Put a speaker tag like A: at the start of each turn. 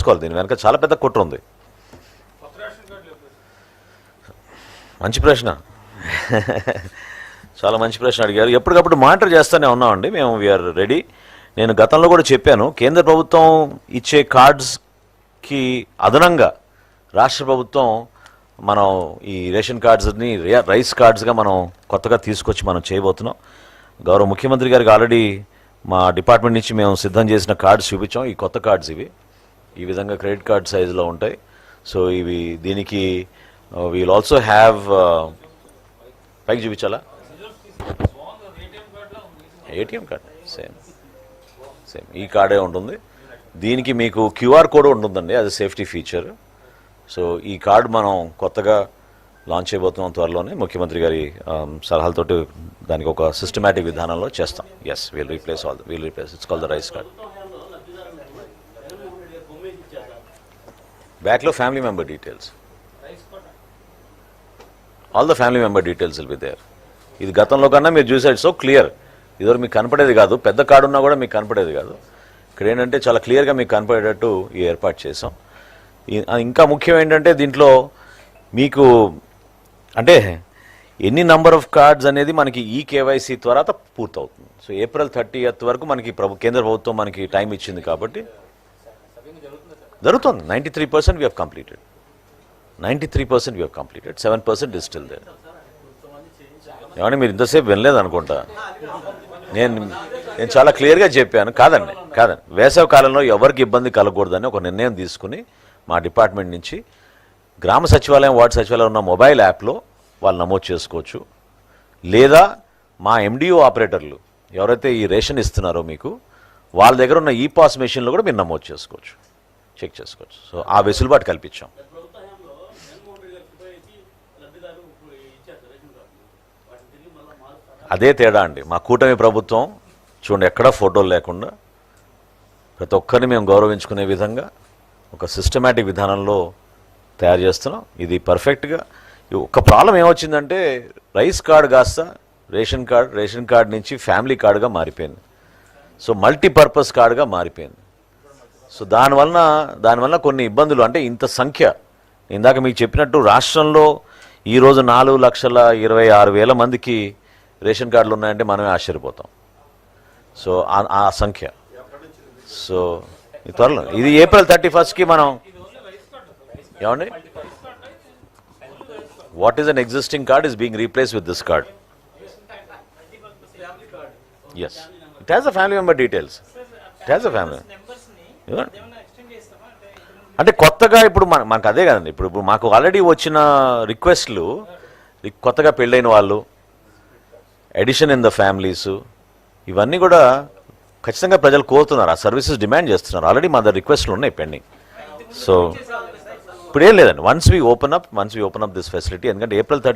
A: తెలుసుకోవాలి. దీని వెనక చాలా పెద్ద కుట్ర ఉంది. మంచి ప్రశ్న, చాలా మంచి ప్రశ్న అడిగారు. ఎప్పటికప్పుడు మానిటర్ చేస్తూనే ఉన్నామండి మేము. We are ready. నేను గతంలో కూడా చెప్పాను, కేంద్ర ప్రభుత్వం ఇచ్చే కార్డ్స్కి అదనంగా రాష్ట్ర ప్రభుత్వం మనం ఈ రేషన్ కార్డ్స్ని రైస్ కార్డ్స్గా మనం కొత్తగా తీసుకొచ్చి మనం చేయబోతున్నాం. గౌరవ ముఖ్యమంత్రి గారికి ఆల్రెడీ మా డిపార్ట్మెంట్ నుంచి మేము సిద్ధం చేసిన కార్డ్స్ చూపించాం. ఈ కొత్త కార్డ్స్ ఇవి ఈ విధంగా క్రెడిట్ కార్డ్ సైజులో ఉంటాయి. సో ఇవి దీనికి వీల్ ఆల్సో హ్యావ్ పైకి చూపించాలా, ఏటీఎం కార్డ్ సేమ్ ఈ కార్డే ఉంటుంది. దీనికి మీకు క్యూఆర్ కోడ్ ఉంటుందండి, అది సేఫ్టీ ఫీచర్. సో ఈ కార్డ్ మనం కొత్తగా లాంచ్ చేయబోతున్నాం త్వరలోనే. ముఖ్యమంత్రి గారి సలహాలతోటి దానికి ఒక సిస్టమేటిక్ విధానంలో చేస్తాం. Yes, we'll replace it's call the rice card. బ్యాక్లో family member details, all the family member details will be there. ఇది గతంలో కన్నా మీరు చూసారు, సో క్లియర్. ఇదివరకు మీకు కనపడేది కాదు, పెద్ద కార్డు ఉన్నా కూడా మీకు కనపడేది కాదు. ఇక్కడ ఏంటంటే చాలా క్లియర్గా మీకు కనపడేటట్టు ఈ ఏర్పాటు చేసాం. ఇంకా ముఖ్యం ఏంటంటే దీంట్లో మీకు అంటే ఎన్ని నంబర్ ఆఫ్ కార్డ్స్ అనేది మనకి ఈ కేవైసీ తర్వాత పూర్తవుతుంది. సో April 30th వరకు మనకి కేంద్ర ప్రభుత్వం మనకి టైం ఇచ్చింది కాబట్టి జరుగుతుంది. 93% we have completed. 93% we have completed. 7% is still there. ఏమన్నా మీరు ఇంతసేపు వినలేదు అనుకుంటా. నేను చాలా క్లియర్గా చెప్పాను. కాదండి, వేసవి కాలంలో ఎవరికి ఇబ్బంది కలగకూడదని ఒక నిర్ణయం తీసుకుని మా డిపార్ట్మెంట్ నుంచి గ్రామ సచివాలయం, వార్డు సచివాలయం ఉన్న మొబైల్ యాప్లో వాళ్ళు నమోదు చేసుకోవచ్చు. లేదా మా MDO ఆపరేటర్లు ఎవరైతే ఈ రేషన్ ఇస్తున్నారో మీకు వాళ్ళ దగ్గర ఉన్న ఈపాస్ మెషిన్లో కూడా మీరు నమోదు చేసుకోవచ్చు, చెక్ చేసుకోవచ్చు. సో ఆ వెసులుబాటు కల్పించాం. అదే తేడా అండి. మా కూటమి ప్రభుత్వం చూడండి, ఎక్కడా ఫోటోలు లేకుండా ప్రతి ఒక్కరిని మేము గౌరవించుకునే విధంగా ఒక సిస్టమేటిక్ విధానంలో తయారు చేస్తున్నాం. ఇది పర్ఫెక్ట్గా. ఒక ప్రాబ్లం ఏమొచ్చిందంటే రైస్ కార్డ్ కాస్త రేషన్ కార్డ్ నుంచి ఫ్యామిలీ కార్డుగా మారిపోయింది. సో మల్టీపర్పస్ కార్డుగా మారిపోయింది. సో దానివల్ల కొన్ని ఇబ్బందులు, అంటే ఇంత సంఖ్య ఇందాక మీకు చెప్పినట్టు రాష్ట్రంలో ఈరోజు 4,26,000 మందికి రేషన్ కార్డులు ఉన్నాయంటే మనమే ఆశ్చర్యపోతాం. సో ఆ సంఖ్య. సో త్వరలో ఇది April 31st మనం ఏమండి, what is an existing card is being replace with this card. Yes, it has a family member details. It has a family అంటే కొత్తగా ఇప్పుడు మనకు అదే కదండి. ఇప్పుడు మాకు ఆల్రెడీ వచ్చిన రిక్వెస్ట్లు, కొత్తగా పెళ్ళైన వాళ్ళు, ఎడిషన్ ఇన్ ద ఫ్యామిలీస్, ఇవన్నీ కూడా ఖచ్చితంగా ప్రజలు కోరుతున్నారు. ఆ సర్వీసెస్ డిమాండ్ చేస్తున్నారు. ఆల్రెడీ మా దగ్గర రిక్వెస్ట్లు ఉన్నాయి పెండింగ్. సో ఇప్పుడు ఏం లేదండి, once we open up this facility, ఎందుకంటే April 30